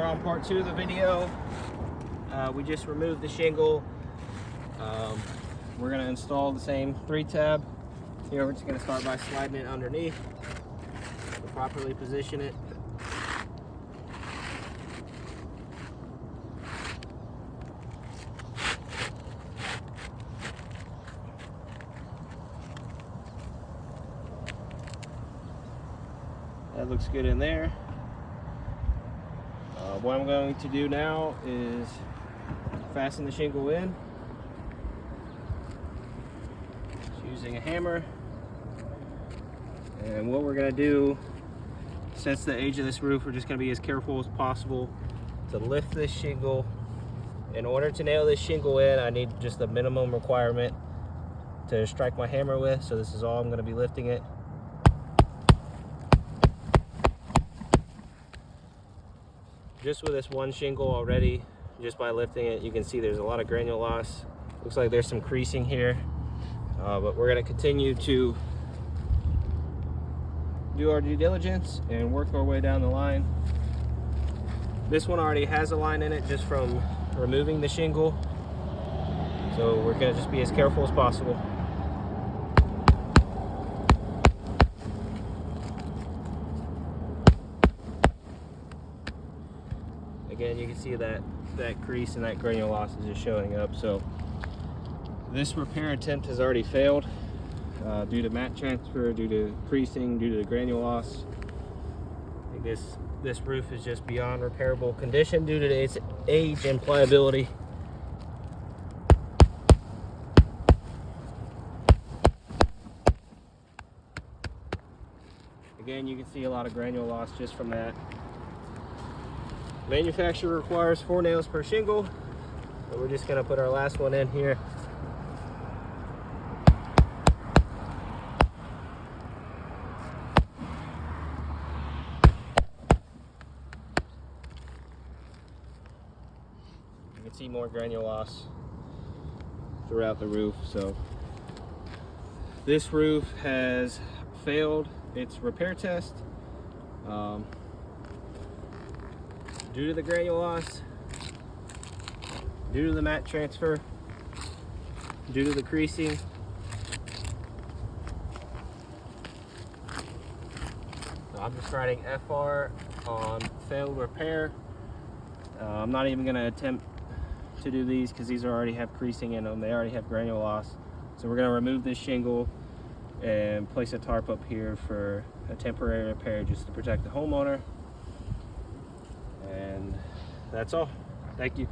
we're on part 2 of the video. We just removed the shingle. We're going to install the same 3-tab. Here we're just going to start by sliding it underneath to properly position it. That looks good in there. What I'm going to do now is fasten the shingle in just using a hammer. And what we're going to do, since the age of this roof, we're just going to be as careful as possible to lift this shingle. In order to nail this shingle in, I need just the minimum requirement to strike my hammer with. So this is all I'm going to be lifting it. Just with this one shingle already, just by lifting it, you can see there's a lot of granule loss. Looks like there's some creasing here, but we're going to continue to do our due diligence and work our way down the line. This one already has a line in it just from removing the shingle, so we're going to just be as careful as possible. Again, you can see that crease and that granule loss is just showing up. So this repair attempt has already failed due to mat transfer, due to creasing, due to the granule loss. I think this roof is just beyond repairable condition due to its age and pliability. Again, you can see a lot of granule loss just from that. Manufacturer requires 4 nails per shingle, so we're just going to put our last one in here. You can see more granule loss throughout the roof. So this roof has failed its repair test. Due to the granule loss, due to the mat transfer, due to the creasing. So I'm just writing FR on failed repair. I'm not even going to attempt to do these because these already have creasing in them. They already have granule loss. So we're going to remove this shingle and place a tarp up here for a temporary repair just to protect the homeowner. And that's all. Thank you.